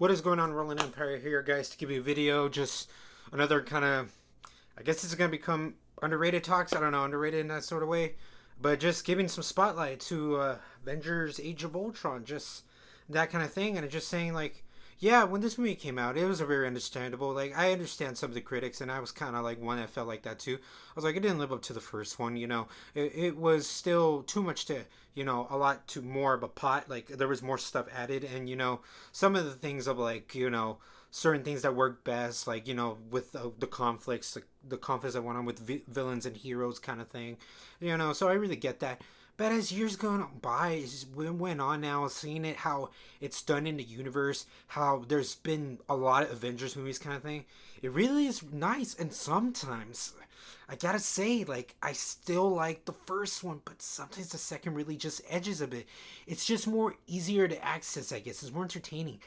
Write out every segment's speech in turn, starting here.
What is going on, Rolling Empire here, guys, to give you a video. Just another kind of, I guess this is going to become underrated talks. I don't know, underrated in that sort of way. But just giving some spotlight to Avengers Age of Ultron, just that kind of thing. And just saying, like, yeah, when this movie came out, it was a very understandable. Like, I understand some of the critics, and I was kind of like one that felt like that too. I was like, it didn't live up to the first one, you know. It was still too much to, a lot too more of a pot. Like, there was more stuff added, and, some of the things of, like, certain things that work best, like, with the conflicts, the conflicts that went on with villains and heroes kind of thing, so I really get that. But as years gone by, as we went on now, seeing it, how it's done in the universe, how there's been a lot of Avengers movies kind of thing, it really is nice. And sometimes, I gotta say, like, I still like the first one, but sometimes the second really just edges a bit. It's just more easier to access, I guess. It's more entertaining.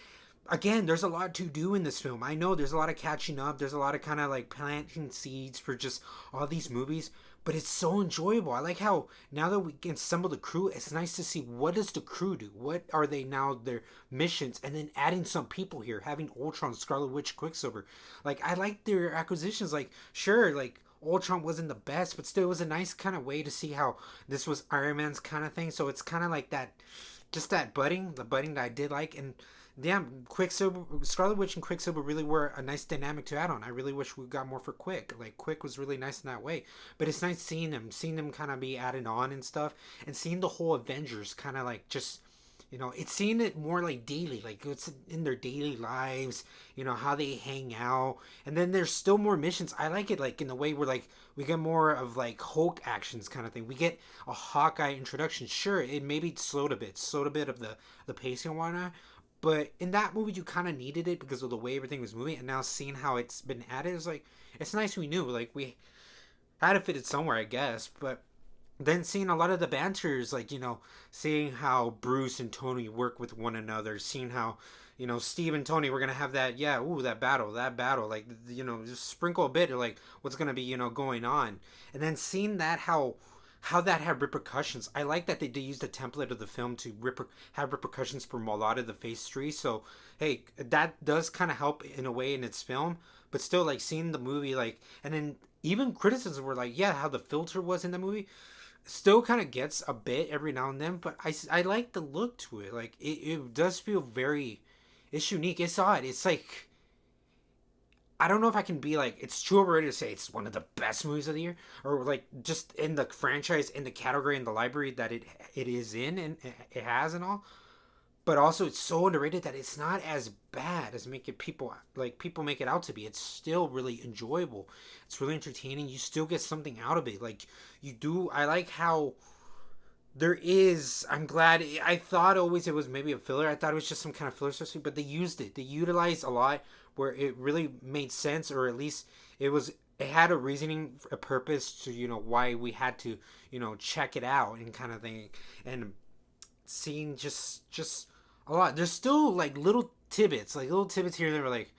Again, there's a lot to do in this film. I know there's a lot of catching up. There's a lot of kind of like planting seeds for just all these movies, but it's so enjoyable. I like how now that we can assemble the crew, it's nice to see what does the crew do. What are they now? Their missions, and then adding some people here, having Ultron, Scarlet Witch, Quicksilver. Like I like their acquisitions. Like sure, like Ultron wasn't the best, but still it was a nice kind of way to see how this was Iron Man's kind of thing. So it's kind of like that, just that budding, the budding that I did like. And damn, Quicksilver, Scarlet Witch, and Quicksilver really were a nice dynamic to add on. I really wish we got more for Quick. Like Quick was really nice in that way, but it's nice seeing them kind of be added on and stuff, and seeing the whole Avengers kind of like just. It's seeing it more like daily, like it's in their daily lives, how they hang out. And then there's still more missions. I like it like in the way where like we get more of like Hulk actions kind of thing. We get a Hawkeye introduction. Sure, it maybe slowed a bit of the pacing and whatnot, but in that movie, you kind of needed it because of the way everything was moving. And now seeing how it's been added is like, it's nice we knew. Like, we had to fit it somewhere, I guess. But then seeing a lot of the banters, like, seeing how Bruce and Tony work with one another, seeing how, Steve and Tony were going to have that, yeah, ooh, that battle. Like, just sprinkle a bit of, like, what's going to be, going on. And then seeing that, how that had repercussions. I like that they used the template of the film to have repercussions for a lot of the phase 3. So, hey, that does kind of help in a way in its film. But still, like, seeing the movie, like, and then even criticisms were like, yeah, how the filter was in the movie still kind of gets a bit every now and then. But I like the look to it. Like, it does feel very, it's unique. It's odd. It's like, I don't know if I can be like it's too overrated to say it's one of the best movies of the year, or like just in the franchise, in the category, in the library that it is in, and it has and all. But also it's so underrated that it's not as bad as people make it out to be. It's still really enjoyable. It's really entertaining. You still get something out of it. Like you do. I like how there is. I'm glad. I thought always it was maybe a filler. I thought it was just some kind of filler stuff, but they used it. They utilized a lot where it really made sense, or at least it was. It had a reasoning, a purpose to why we had to check it out and kind of thing, and seeing just a lot. There's still like little tidbits here that were like,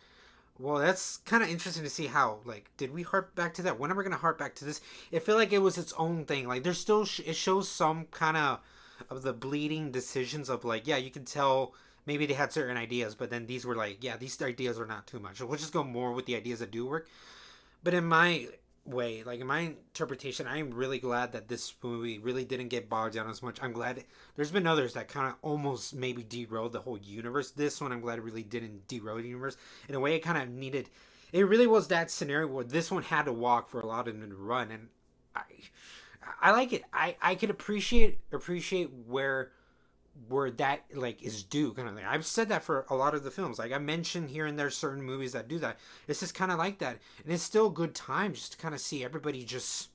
well, that's kind of interesting to see how, like, did we harp back to that? When are we gonna harp back to this? It felt like it was its own thing. Like, there's still it shows some kind of the bleeding decisions of like, yeah, you can tell maybe they had certain ideas, but then these were like, yeah, these ideas are not too much. We'll just go more with the ideas that do work. But in my way, like in my interpretation, I am really glad that this movie really didn't get bogged down as much. I'm glad there's been others that kind of almost maybe derailed the whole universe. This one, I'm glad it really didn't derail the universe. In a way, it kind of needed. It really was that scenario where this one had to walk for a lot of them to run, and I, I like it. I could appreciate where that like is due kind of thing. I've said that for a lot of the films. Like I mentioned here and there certain movies that do that. It's just kind of like that, and it's still a good time just to kind of see everybody just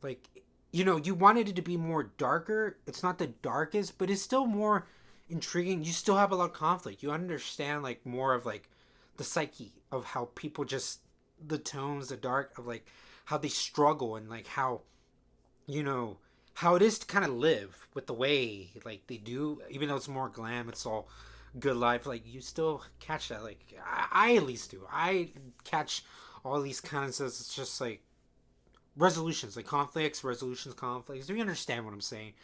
like you wanted it to be more darker. It's not the darkest, but it's still more intriguing. You still have a lot of conflict. You understand like more of like the psyche of how people just the tones, the dark of like how they struggle and like how you know how it is to kind of live with the way like they do, even though it's more glam, it's all good life. Like you still catch that. Like I at least do. I catch all these kinds of it's just like resolutions, like conflicts, resolutions, conflicts. Do you understand what I'm saying?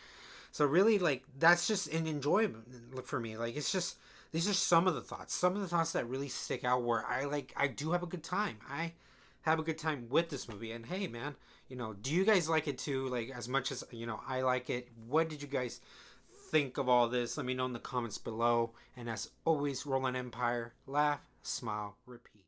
So really, like that's just an enjoyment for me. Like it's just these are some of the thoughts. Some of the thoughts that really stick out where I do have a good time. I have a good time with this movie. And hey, man, do you guys like it too? Like as much as I like it. What did you guys think of all this? Let me know in the comments below. And as always, roll on Empire, laugh, smile, repeat.